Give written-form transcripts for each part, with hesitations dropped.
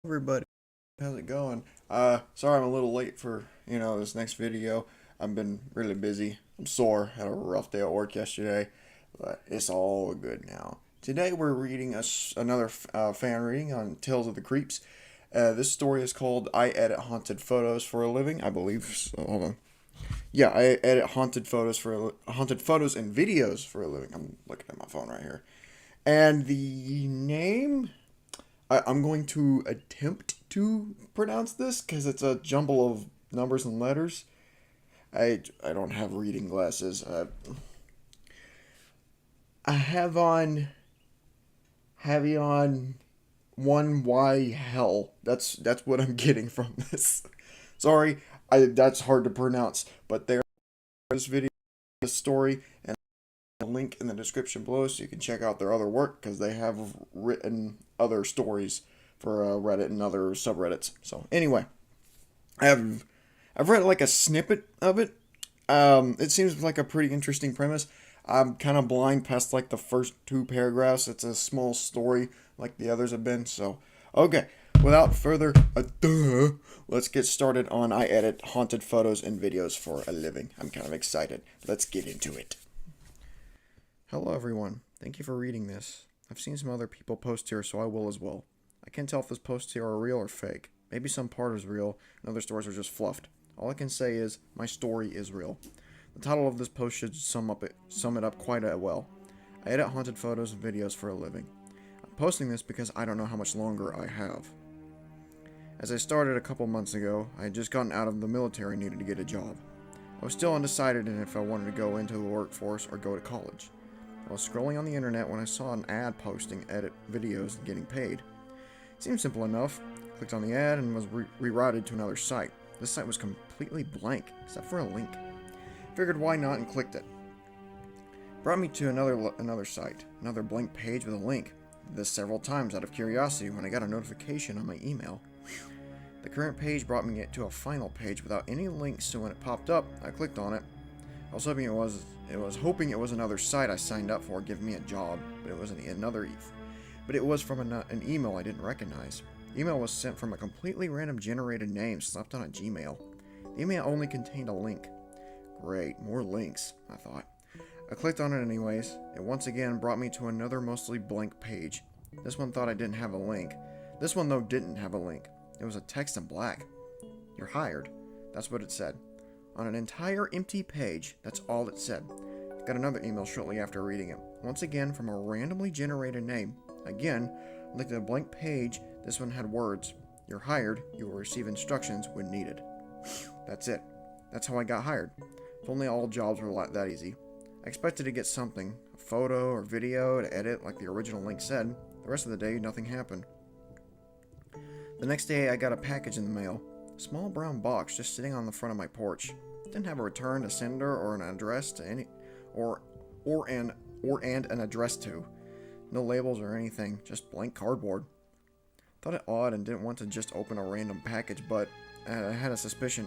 Everybody, how's it going? Sorry I'm a little late for, this next video. I've been really busy. I'm sore. Had a rough day at work yesterday, but it's all good now. Today we're reading another fan reading on Tales of the Creeps. This story is called I Edit Haunted Photos for a Living, I believe. So, hold on. Yeah, I edit haunted photos and videos for a living. I'm looking at my phone right here. And the name I'm going to attempt to pronounce this because it's a jumble of numbers and letters. I don't have reading glasses. I have on one Y hell. That's what I'm getting from this. Sorry, that's hard to pronounce. But there's this video, this story, and a link in the description below so you can check out their other work because they have written other stories for Reddit and other subreddits. So anyway, I've read like a snippet of it. It seems like a pretty interesting premise. I'm kind of blind past like the first two paragraphs. It's a small story like the others have been. So okay, without further ado, let's get started on I edit haunted photos and videos for a living. I'm kind of excited. Let's get into it. Hello everyone. Thank you for reading this. I've seen some other people post here, so I will as well. I can't tell if those posts here are real or fake. Maybe some part is real, and other stories are just fluffed. All I can say is, my story is real. The title of this post should sum it up quite well. I edit haunted photos and videos for a living. I'm posting this because I don't know how much longer I have. As I started a couple months ago, I had just gotten out of the military and needed to get a job. I was still undecided in if I wanted to go into the workforce or go to college. I was scrolling on the internet when I saw an ad posting edit videos and getting paid. It seemed simple enough. I clicked on the ad and was rerouted to another site. This site was completely blank, except for a link. I figured why not and clicked it. Brought me to another site, another blank page with a link. Did this several times out of curiosity when I got a notification on my email. The current page brought me to a final page without any links, so when it popped up, I clicked on it. I was hoping it was another site I signed up for giving me a job, but it was from an email I didn't recognize. The email was sent from a completely random generated name slapped on a Gmail. The email only contained a link. Great, more links, I thought. I clicked on it anyways. It once again brought me to another mostly blank page. This one thought I didn't have a link. This one, though, didn't have a link. It was a text in black. You're hired. That's what it said. On an entire empty page, that's all it said. I got another email shortly after reading it. Once again, from a randomly generated name. Again, like the blank page, this one had words. You're hired. You will receive instructions when needed. That's it. That's how I got hired. If only all jobs were that easy. I expected to get something, a photo or video to edit like the original link said. The rest of the day, nothing happened. The next day, I got a package in the mail. A small brown box just sitting on the front of my porch. It didn't have a return to sender or an address to any, or an address to. No labels or anything, just blank cardboard. Thought it odd and didn't want to just open a random package, but I had a suspicion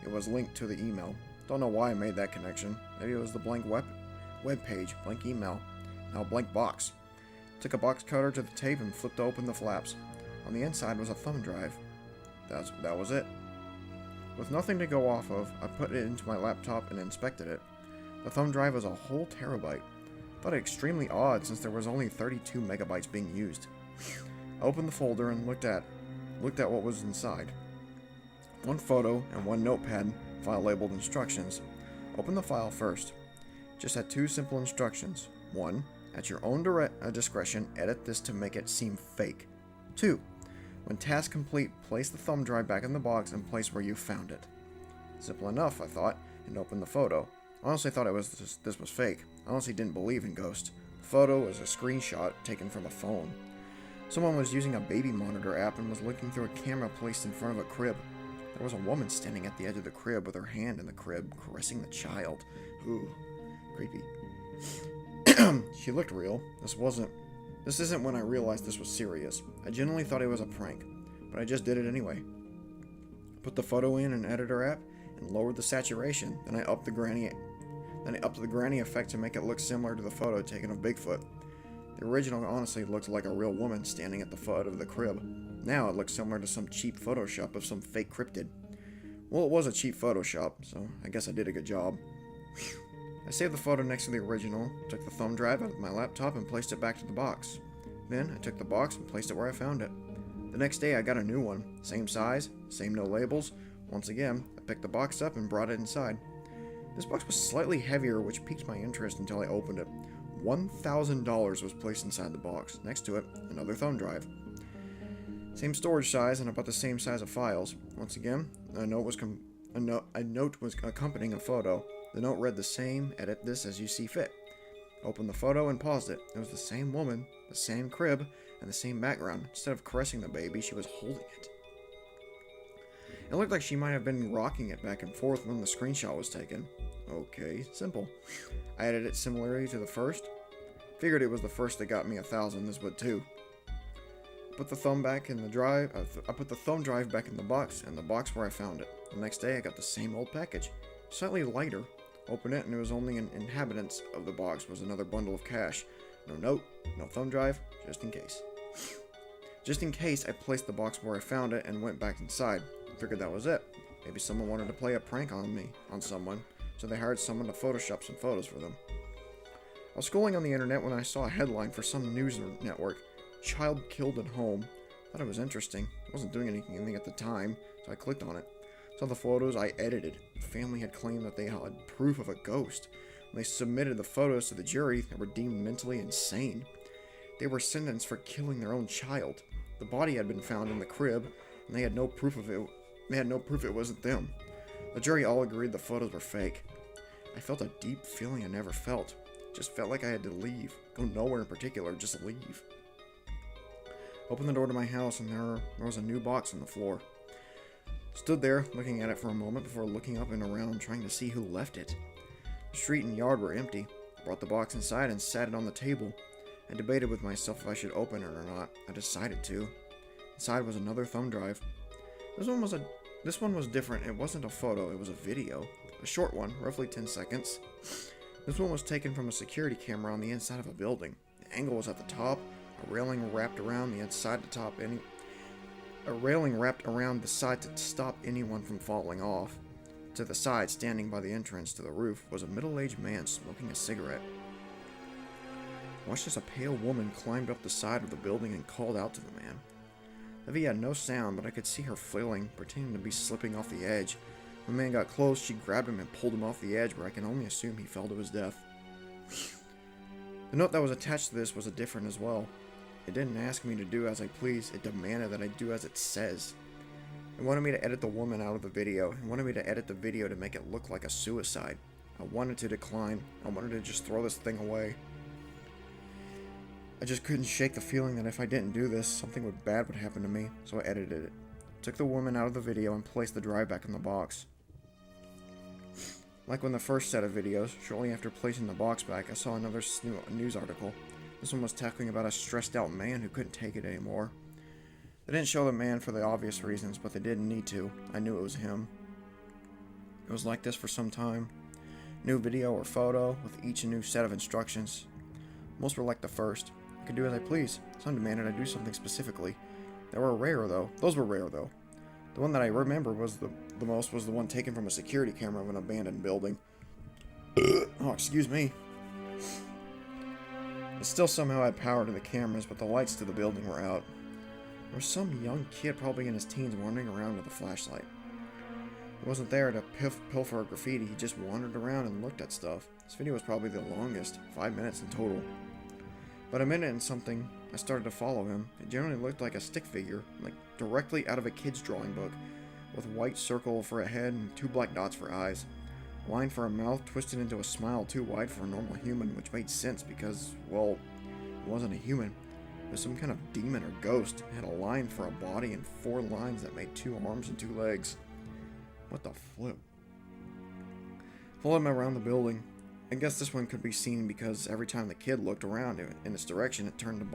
it was linked to the email. Don't know why I made that connection. Maybe it was the blank web page, blank email, now a blank box. Took a box cutter to the tape and flipped open the flaps. On the inside was a thumb drive. That was it. With nothing to go off of, I put it into my laptop and inspected it. The thumb drive was a whole terabyte. Thought it extremely odd since there was only 32 megabytes being used. I opened the folder and looked at what was inside. One photo and one notepad file labeled instructions. Open the file first. Just had two simple instructions. 1. At your own discretion, edit this to make it seem fake. 2. When task complete, place the thumb drive back in the box and place where you found it. Simple enough, I thought, and opened the photo. I honestly thought this was fake. I honestly didn't believe in ghosts. The photo was a screenshot taken from a phone. Someone was using a baby monitor app and was looking through a camera placed in front of a crib. There was a woman standing at the edge of the crib with her hand in the crib, caressing the child. Ooh, creepy. She looked real. This isn't when I realized this was serious. I genuinely thought it was a prank, but I just did it anyway. Put the photo in an editor app and lowered the saturation. Then I upped the granny effect to make it look similar to the photo taken of Bigfoot. The original honestly looked like a real woman standing at the foot of the crib. Now it looked similar to some cheap Photoshop of some fake cryptid. Well, it was a cheap Photoshop, so I guess I did a good job. I saved the photo next to the original, took the thumb drive out of my laptop and placed it back to the box. Then I took the box and placed it where I found it. The next day I got a new one, same size, same no labels. Once again, I picked the box up and brought it inside. This box was slightly heavier, which piqued my interest until I opened it. $1,000 was placed inside the box. Next to it, another thumb drive. Same storage size and about the same size of files. Once again, a note was accompanying a photo. The note read the same, edit this as you see fit. Opened the photo and paused it. It was the same woman, the same crib, and the same background. Instead of caressing the baby, she was holding it. It looked like she might have been rocking it back and forth when the screenshot was taken. Okay, simple. I edited it similarly to the first. Figured it was the first that got me 1,000, this would too. Put the thumb back in the drive. I put the thumb drive back in the box where I found it. The next day I got the same old package, slightly lighter. Opened it and it was only an inhabitants of the box was another bundle of cash. No note, no thumb drive, just in case. Just in case, I placed the box where I found it and went back inside. Figured that was it. Maybe someone wanted to play a prank on someone, so they hired someone to Photoshop some photos for them. I was scrolling on the internet when I saw a headline for some news network. Child killed at home. Thought it was interesting. I wasn't doing anything at the time, so I clicked on it. Saw the photos I edited. The family had claimed that they had proof of a ghost. When they submitted the photos to the jury, they were deemed mentally insane. They were sentenced for killing their own child. The body had been found in the crib, and they had no proof of it. They had no proof it wasn't them. The jury all agreed the photos were fake. I felt a deep feeling I never felt. Just felt like I had to leave. Go nowhere in particular, just leave. Opened the door to my house, and there was a new box on the floor. Stood there, looking at it for a moment before looking up and around, trying to see who left it. The street and yard were empty. I brought the box inside and sat it on the table. I debated with myself if I should open it or not. I decided to. Inside was another thumb drive. This one was different. It wasn't a photo, it was a video. A short one, roughly 10 seconds. This one was taken from a security camera on the inside of a building. The angle was at the top, a railing wrapped around the inside to top a railing wrapped around the side to stop anyone from falling off. To the side, standing by the entrance to the roof, was a middle-aged man smoking a cigarette. I watched as a pale woman climbed up the side of the building and called out to the man. Evie had no sound, but I could see her flailing, pretending to be slipping off the edge. When the man got close, she grabbed him and pulled him off the edge, where I can only assume he fell to his death. The note that was attached to this was different as well. It didn't ask me to do as I please, it demanded that I do as it says. It wanted me to edit the woman out of the video. It wanted me to edit the video to make it look like a suicide. I wanted to decline. I wanted to just throw this thing away. I just couldn't shake the feeling that if I didn't do this, something bad would happen to me, so I edited it. Took the woman out of the video and placed the drive back in the box. Like when the first set of videos, shortly after placing the box back, I saw another news article. This one was talking about a stressed out man who couldn't take it anymore. They didn't show the man for the obvious reasons, but they didn't need to. I knew it was him. It was like this for some time. New video or photo with each new set of instructions. Most were like the first. I could do as I please. Some demanded I do something specifically. Those were rare though. The one that I remember was the most was the one taken from a security camera of an abandoned building. Oh, excuse me. It still somehow had power to the cameras, but the lights to the building were out. There was some young kid, probably in his teens, wandering around with a flashlight. He wasn't there to pilfer graffiti, he just wandered around and looked at stuff. This video was probably the longest, 5 minutes in total. But a minute and something, I started to follow him. It generally looked like a stick figure, like directly out of a kid's drawing book, with a white circle for a head and 2 black dots for eyes. A line for a mouth twisted into a smile too wide for a normal human, which made sense because, well, it wasn't a human. It was some kind of demon or ghost. It had a line for a body and 4 lines that made 2 arms and 2 legs. What the flip? Followed him around the building. I guess this one could be seen because every time the kid looked around in its direction, it turned its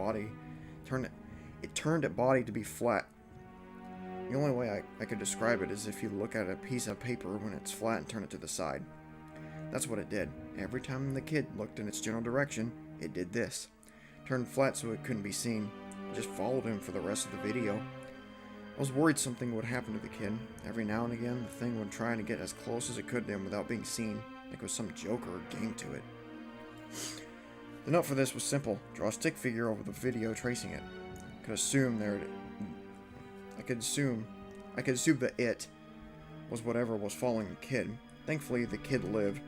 body to be flat. The only way I could describe it is if you look at a piece of paper when it's flat and turn it to the side. That's what it did. Every time the kid looked in its general direction, it did this. Turned flat so it couldn't be seen. I just followed him for the rest of the video. I was worried something would happen to the kid. Every now and again, the thing would try to get as close as it could to him without being seen, like it was some joke or a game to it. The note for this was simple: draw a stick figure over the video tracing it. I could assume that it was whatever was following the kid. Thankfully, the kid lived.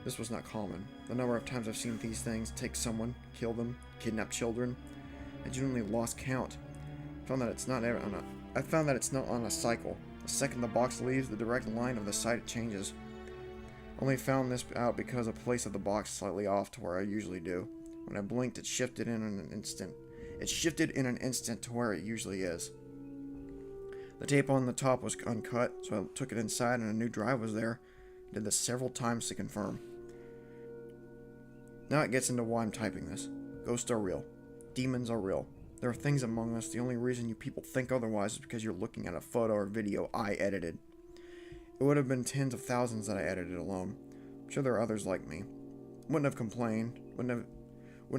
This was not common. The number of times I've seen these things take someone, kill them, kidnap children, I genuinely lost count. I found that it's not on a cycle. The second the box leaves the direct line of the sight, it changes. Only found this out because I placed the box slightly off to where I usually do. When I blinked, it shifted in an instant. It shifted in an instant to where it usually is. The tape on the top was uncut, so I took it inside and a new drive was there. I did this several times to confirm. Now it gets into why I'm typing this. Ghosts are real. Demons are real. There are things among us. The only reason you people think otherwise is because you're looking at a photo or video I edited. It would have been tens of thousands that I edited alone. I'm sure there are others like me. Wouldn't have complained. Wouldn't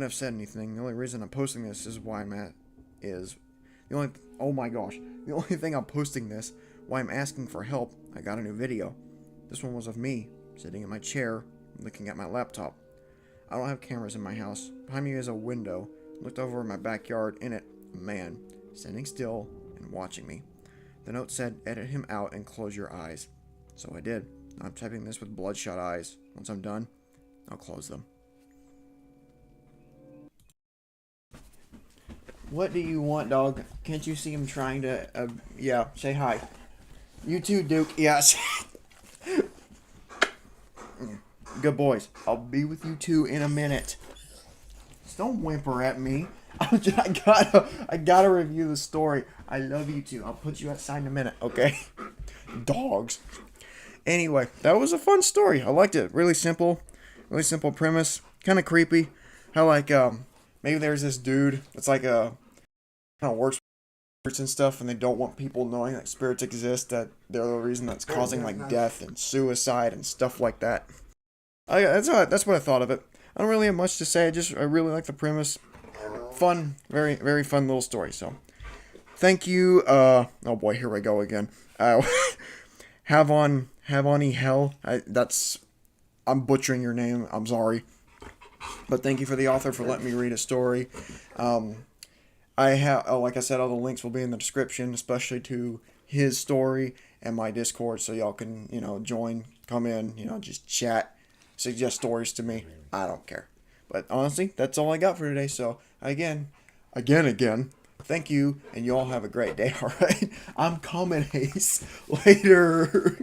have said anything. The only reason I'm posting this is why I'm at is the only oh my gosh. The only thing I'm posting this, why I'm asking for help, I got a new video. This one was of me, sitting in my chair, looking at my laptop. I don't have cameras in my house. Behind me is a window. I looked over in my backyard. In it, a man, standing still and watching me. The note said, edit him out and close your eyes. So I did. Now I'm typing this with bloodshot eyes. Once I'm done, I'll close them. What do you want, dog? Can't you see him trying to, yeah, say hi. You too, Duke. Yes. Good boys. I'll be with you two in a minute. Just don't whimper at me. I gotta review the story. I love you two. I'll put you outside in a minute, okay? Dogs. Anyway, that was a fun story. I liked it. Really simple premise. Kind of creepy. How like maybe there's this dude that's like a kind of works with spirits and stuff, and they don't want people knowing that spirits exist. That they're the reason that's causing like death and suicide and stuff like that. That's what I thought of it. I don't really have much to say. I really like the premise. Fun, very very fun little story. So, thank you. Oh boy, here we go again. Have on hell. I'm butchering your name. I'm sorry, but thank you for the author for letting me read a story. I have, like I said, all the links will be in the description, especially to his story and my Discord, so y'all can join, come in, just chat. Suggest stories to me. I don't care. But honestly, that's all I got for today. So again, thank you, and you all have a great day. All right, I'm coming, Ace. Later.